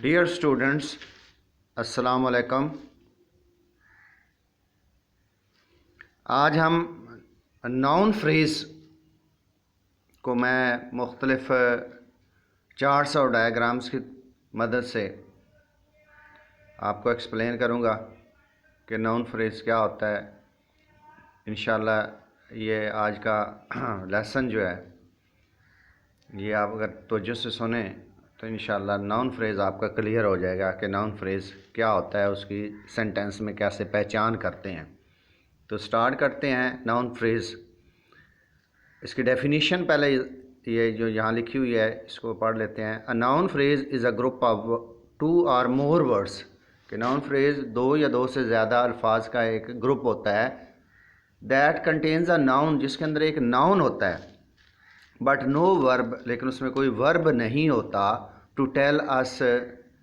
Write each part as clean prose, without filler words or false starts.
Dear students, अस्सलाम वालेकुम। आज हम नाउन फ्रेज़ को मैं मुख्तलिफ चार्ट्स और डायग्राम्स की मदद से आपको एक्सप्लेन करूँगा कि नाउन फ्रेज़ क्या होता है। इंशाल्लाह ये आज का लेसन जो है ये आप अगर तवज्जो से सुने तो इंशाल्लाह नाउन फ्रेज़ आपका क्लियर हो जाएगा कि नाउन फ्रेज़ क्या होता है, उसकी सेंटेंस में कैसे पहचान करते हैं। तो स्टार्ट करते हैं नाउन फ्रेज़। इसकी डेफिनेशन पहले ये जो यहाँ लिखी हुई है इसको पढ़ लेते हैं। A noun phrase is a group of 2 और मोर वर्ड्स। कि नाउन फ्रेज़ 2 या 2 से ज़्यादा अल्फाज का एक ग्रुप होता है। दैट कंटेन्स अ नाउन, जिसके अंदर एक नाउन होता है, बट नो वर्ब, लेकिन उसमें कोई वर्ब नहीं होता। टू टेल अस,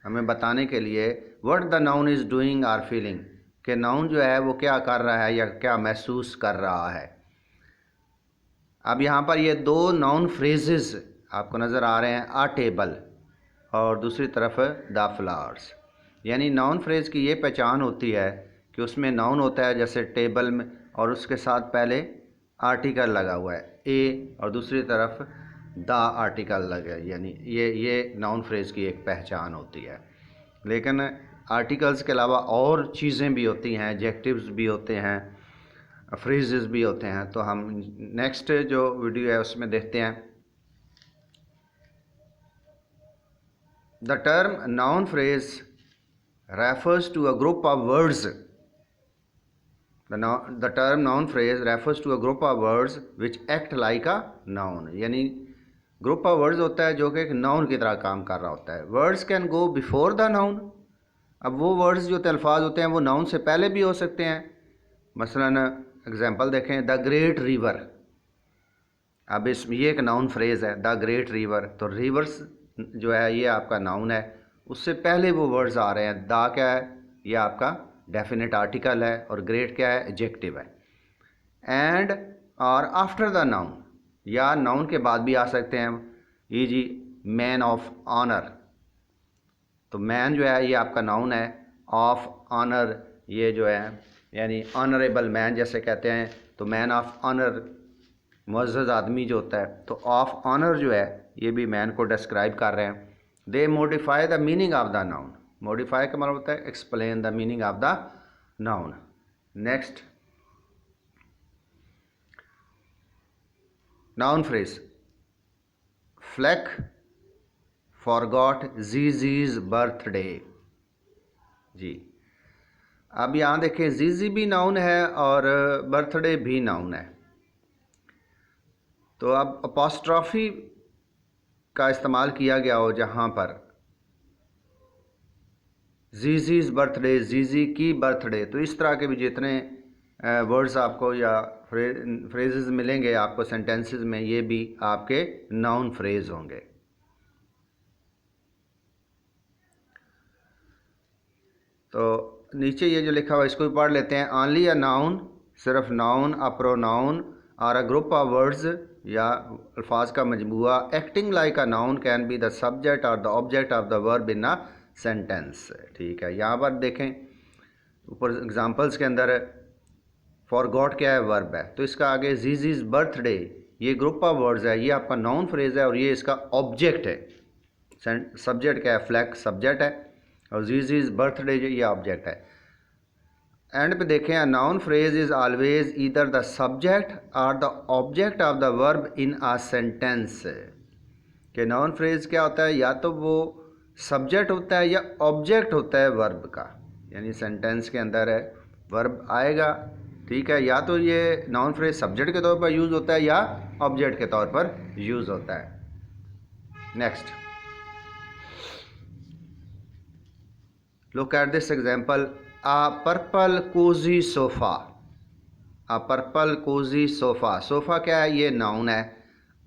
हमें बताने के लिए, what the noun is doing or feeling, कि नाउन जो है वो क्या कर रहा है या क्या महसूस कर रहा है। अब यहाँ पर ये 2 नाउन फ्रेजेस आपको नज़र आ रहे हैं, आ टेबल और दूसरी तरफ द फ्लावर्स। यानी नाउन फ्रेज़ की ये पहचान होती है कि उसमें नाउन होता है जैसे टेबल में, और उसके साथ पहले आर्टिकल लगा हुआ है ए, और दूसरी तरफ द आर्टिकल लगा है। यानी ये नाउन फ्रेज़ की एक पहचान होती है। लेकिन आर्टिकल्स के अलावा और चीज़ें भी होती हैं, एडजेक्टिव्स भी होते हैं, फ्रेजेस भी होते हैं। तो हम नेक्स्ट जो वीडियो है उसमें देखते हैं। The term noun phrase refers to a group of words. The term noun phrase refers to a group of words which act like a noun। यानी ग्रुप ऑफ वर्ड्स होता है जो कि एक नाउन की तरह काम कर रहा होता है। Words can go before the noun. अब वो वर्ड्स जो अल्फाज होते हैं वो नाउन से पहले भी हो सकते हैं। मसलन एग्जांपल देखें, द ग्रेट रिवर। अब इस ये एक नाउन फ्रेज़ है, द ग्रेट रिवर। तो रिवर्स जो है ये आपका नाउन है, उससे पहले वो वर्ड्स आ रहे हैं। द क्या है, ये आपका डेफिनेट आर्टिकल है, और ग्रेट क्या है, एडजेक्टिव है। एंड और आफ्टर द नाउन, या नाउन के बाद भी आ सकते हैं। ये जी मैन ऑफ ऑनर, तो मैन जो है ये आपका नाउन है। ऑफ ऑनर ये जो है यानी ऑनरेबल मैन जैसे कहते हैं, तो मैन ऑफ ऑनर मुअज़्ज़ज़ आदमी जो होता है। तो ऑफ ऑनर जो है ये भी मैन को डिस्क्राइब कर रहे हैं। They modify the meaning of the noun. Modify का मतलब होता है explain the meaning of the noun. Next noun phrase, Flag forgot Gigi's birthday. जी, अब यहाँ देखें, जीजी भी नाउन है और बर्थडे भी नाउन है। तो अब अपॉस्ट्रॉफी का इस्तेमाल किया गया हो जहाँ पर जीजीज बर्थडे, जीजी की बर्थडे, तो इस तरह के भी जितने वर्ड्स आपको या फ्रेजेस मिलेंगे आपको सेंटेंसेस में, ये भी आपके नाउन फ्रेज होंगे। तो नीचे ये जो लिखा हुआ इसको भी पढ़ लेते हैं। ओनली अ नाउन, सिर्फ नाउन, अ प्रोनाउन और अ ग्रुप ऑफ वर्ड्स या अल्फाज का मजमूआ, acting like a noun can be the subject और the object of the verb in a sentence. ठीक है, यहाँ पर देखें ऊपर एग्जांपल्स के अंदर फॉर गॉड क्या है, वर्ब है। तो इसका आगे जीजीज बर्थडे, ये ग्रुप ऑफ वर्ड्स है, ये आपका नाउन फ्रेज है और ये इसका ऑब्जेक्ट है। सब्जेक्ट क्या है, फ्लैग सब्जेक्ट है, और जीजीज बर्थडे ये ऑब्जेक्ट है। एंड पे देखें, a noun phrase is always either the subject और the object of the verb in a sentence. कि नाउन फ्रेज क्या होता है, या तो वो सब्जेक्ट होता है या ऑब्जेक्ट होता है वर्ब का। यानी सेंटेंस के अंदर है वर्ब आएगा, ठीक है, या तो ये नाउन फ्रेज सब्जेक्ट के तौर पर यूज़ होता है या ऑब्जेक्ट के तौर पर यूज़ होता है। Next, look at this example, a purple cosy sofa. A purple cosy sofa, sofa क्या है, ये नाउन है,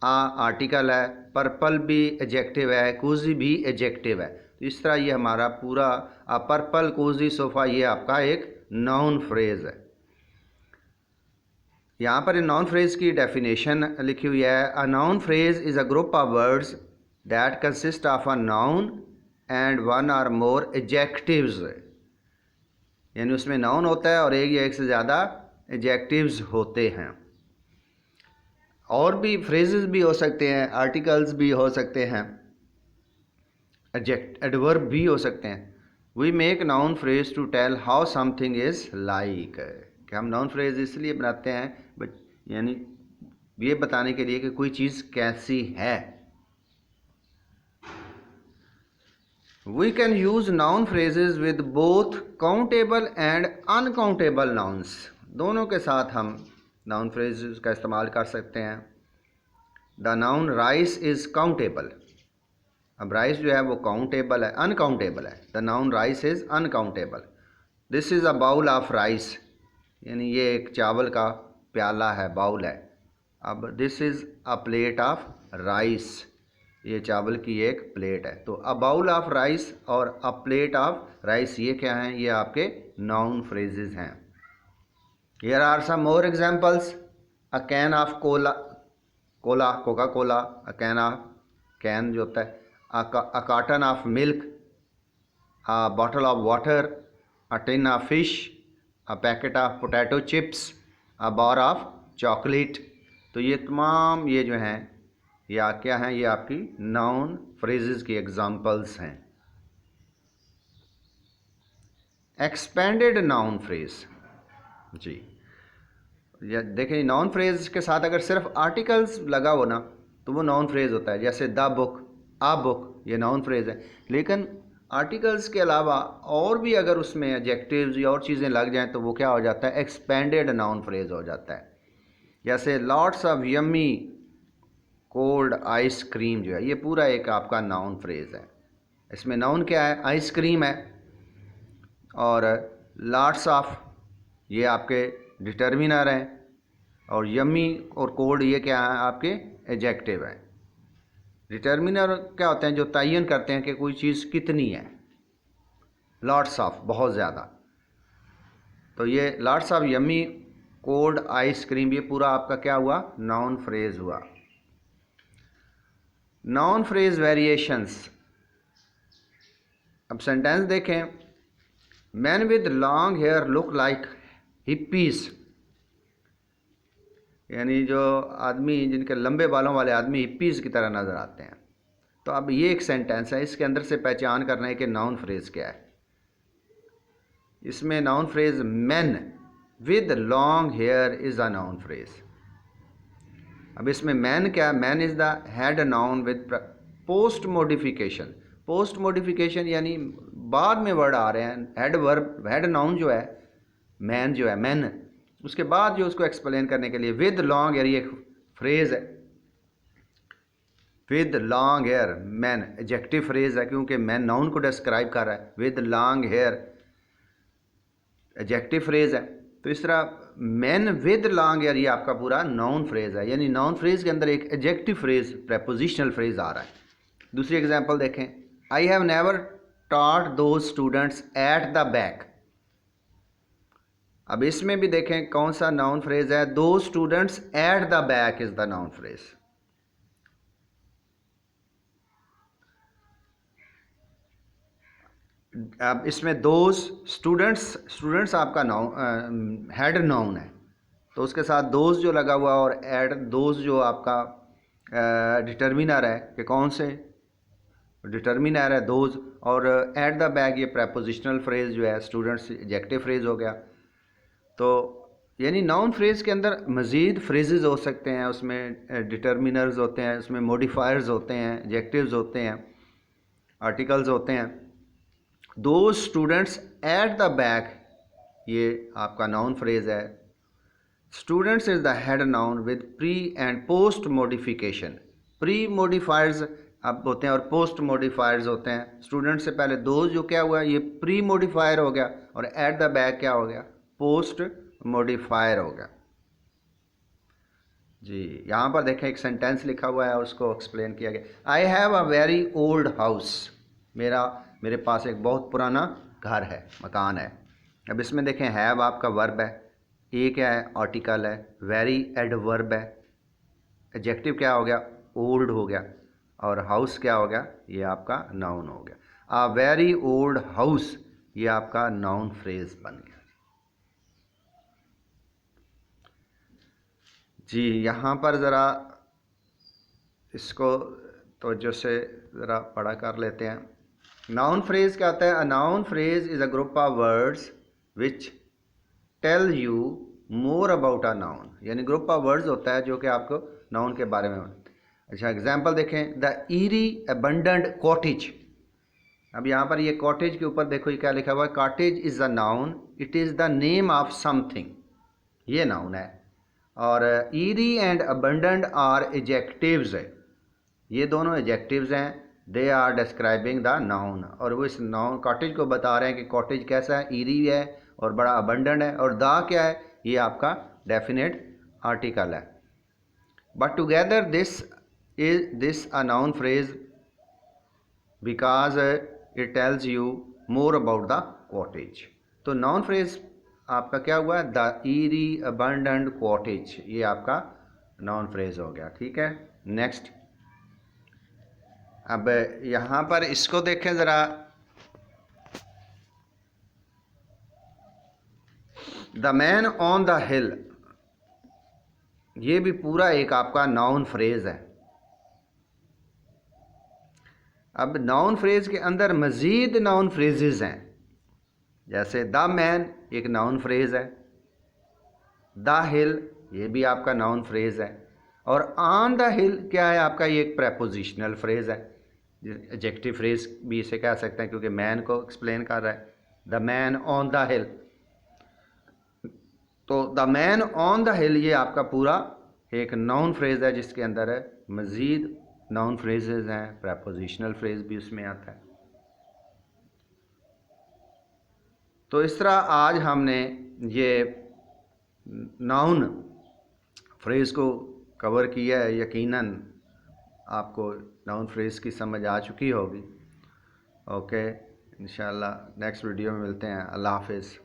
आ आर्टिकल है, पर्पल भी एडजेक्टिव है, कोजी भी एडजेक्टिव है। तो इस तरह ये हमारा पूरा अ पर्पल कोजी सोफ़ा ये आपका एक नाउन फ्रेज है। यहाँ पर नाउन फ्रेज की डेफिनेशन लिखी हुई है। A noun phrase is a group of words that consist of a noun and one or more adjectives, यानी उसमें नाउन होता है और एक या एक से ज़्यादा एडजेक्टिव्स होते हैं। और भी फ्रेजेस भी हो सकते हैं, आर्टिकल्स भी हो सकते हैं, एडवर्ब भी हो सकते हैं। We make noun phrase to tell how something is like, कि हम नाउन फ्रेज इसलिए बनाते हैं बट यानी ये बताने के लिए कि कोई चीज़ कैसी है। We can use noun phrases with both countable and uncountable nouns, दोनों के साथ हम नाउन फ्रेजेस का इस्तेमाल कर सकते हैं। The noun rice is countable, अब राइस जो है वो काउंटेबल है, अनकाउंटेबल है। The noun rice is uncountable. This is a bowl of rice, यानी ये एक चावल का प्याला है, बाउल है। अब this is a plate of rice, ये चावल की एक प्लेट है। तो अ बाउल ऑफ राइस और अ प्लेट ऑफ राइस ये क्या हैं, ये आपके नाउन फ्रेजेस हैं। Here are some more examples. A can of cola, cola coca cola, a can of, can जो होता है, a carton of milk, a bottle of water, a tin of fish, a packet of potato chips, a bar of chocolate. तो ये तमाम ये जो हैं या क्या हैं, ये आपकी नाउन फ्रेजेस की एग्जांपल्स हैं। एक्सपेंडेड नाउन फ्रेज, जी देखें नाउन फ्रेज के साथ अगर सिर्फ आर्टिकल्स लगा हो ना तो वो नाउन फ्रेज होता है। जैसे द बुक, आ बुक, ये नाउन फ्रेज है। लेकिन आर्टिकल्स के अलावा और भी अगर उसमें एडजेक्टिव्स या और चीज़ें लग जाएं तो वो क्या हो जाता है, एक्सपेंडेड नाउन फ्रेज हो जाता है। जैसे lots of yummy cold ice cream, जो है ये पूरा एक आपका नाउन फ्रेज है। इसमें नाउन क्या है, आइसक्रीम है, और लॉट्स ऑफ ये आपके डिटर्मिनर हैं, और यम्मी और कोल्ड ये क्या है, आपके एडजेक्टिव हैं। डिटर्मिनर क्या होते हैं, जो तयन करते हैं कि कोई चीज़ कितनी है। लॉट्स ऑफ, बहुत ज़्यादा। तो ये lots of yummy cold ice cream, ये पूरा आपका क्या हुआ, नाउन फ्रेज हुआ। नाउन फ्रेज वेरिएशंस, अब सेंटेंस देखें। Man with long hair look like hippies, यानी जो आदमी जिनके लंबे बालों वाले आदमी हिप्पीज की तरह नज़र आते हैं। तो अब ये एक सेंटेंस है, इसके अंदर से पहचान करना है कि नाउन फ्रेज क्या है। इसमें noun phrase man with long here is a noun phrase. अब इसमें मैन क्या है, man is the head noun with post modification. Post modification यानी बाद में वर्ड आ रहे हैं। हेड वर्ब, हेड नाउन जो है मैन, जो है मैन, उसके बाद जो उसको एक्सप्लेन करने के लिए विद लॉन्ग हेयर, ये एक फ्रेज है। With long hair man adjective phrase है, क्योंकि मैन नाउन को डिस्क्राइब कर रहा है। With long hair adjective phrase है। तो इस तरह मैन विद लॉन्ग हेयर ये आपका पूरा नाउन फ्रेज है, यानी नाउन फ्रेज के अंदर एक एडजेक्टिव फ्रेज, प्रेपोजिशनल फ्रेज आ रहा है। दूसरी एग्जांपल देखें। I have never taught those students at the back. अब इसमें भी देखें कौन सा नाउन फ्रेज है, दो students at the back is the noun phrase. अब इसमें दो स्टूडेंट्स, स्टूडेंट्स आपका नाउन हेड नाउन है, तो उसके साथ दोज जो लगा हुआ और एट दोज जो आपका डिटर्मिनर है कि कौन से डिटर्मिनर है दोज, और एट द बैक ये प्रेपोजिशनल फ्रेज जो है स्टूडेंट्स एडजेक्टिव फ्रेज हो गया। तो यानी नाउन फ्रेज के अंदर मज़ीद फ्रेजेस हो सकते हैं, उसमें डिटर्मिनर्स होते हैं, उसमें मॉडिफायर्स होते हैं, एडजेक्टिव्स होते हैं, आर्टिकल्स होते हैं। दो स्टूडेंट्स एट द बैक ये आपका नाउन फ्रेज है। Students is the head noun with pre and post modification. Pre modifiers अब होते हैं और पोस्ट मॉडिफायर्स होते हैं। स्टूडेंट से पहले दो जो क्या हुआ, ये प्री मॉडिफायर हो गया, और एट द बैक क्या हो गया, पोस्ट मॉडिफायर हो गया। जी यहाँ पर देखें एक सेंटेंस लिखा हुआ है और उसको एक्सप्लेन किया गया। I have a very old house, मेरे पास एक बहुत पुराना घर है, मकान है। अब इसमें देखें हैव आपका वर्ब है, ए क्या है, आर्टिकल है, वेरी एडवर्ब है, एडजेक्टिव क्या हो गया, ओल्ड हो गया, और हाउस क्या हो गया, ये आपका नाउन हो गया। अ वेरी ओल्ड हाउस, ये आपका नाउन फ्रेज बन गया। जी यहाँ पर ज़रा इसको तवज्जो से ज़रा पढ़ा कर लेते हैं। नाउन फ्रेज क्या होता है? A noun phrase is a group of words which tell you more about a noun, यानी ग्रुप ऑफ वर्ड्स होता है जो कि आपको नाउन के बारे में। अच्छा एग्जांपल देखें, द ईरी अबंडेंट कॉटेज। अब यहाँ पर ये कॉटेज के ऊपर देखो ये क्या लिखा हुआ है, cottage is a noun, it is the name of something, ये नाउन है। और eerie and abundant are adjectives है, ये दोनों एडजेक्टिव्स हैं। They are describing the noun, और वो इस नाउन कॉटेज को बता रहे हैं कि कॉटेज कैसा है, ईरी है और बड़ा अबंडेंट है। और द क्या है? ये आपका डेफिनेट आर्टिकल है। But together this a noun phrase because it tells you more about the cottage. तो नाउन फ्रेज आपका क्या हुआ है? द ईरी अबंडेंट कॉटेज, ये आपका नाउन फ्रेज हो गया। ठीक है, नेक्स्ट। अब यहाँ पर इसको देखें ज़रा, the man on the hill, ये भी पूरा एक आपका नाउन फ्रेज है। अब नाउन फ्रेज के अंदर मज़ीद नाउन फ्रेजेस हैं, जैसे द मैन एक नाउन फ्रेज है, द हिल ये भी आपका नाउन फ्रेज है, और ऑन द हिल क्या है आपका? ये एक प्रेपोजिशनल फ्रेज है, एडजेक्टिव फ्रेज भी इसे कह सकते हैं क्योंकि मैन को एक्सप्लेन कर रहा है, the man on the hill. तो the man on the hill ये आपका पूरा एक नाउन फ्रेज है जिसके अंदर है मज़ीद नाउन फ्रेजेस हैं, प्रेपोजिशनल फ्रेज भी उसमें आता है। तो इस तरह आज हमने ये नाउन फ्रेज को कवर किया है। यकीनन आपको नाउन फ्रेज की समझ आ चुकी होगी। ओके, इंशाल्लाह नेक्स्ट वीडियो में मिलते हैं। अल्लाह हाफिज़।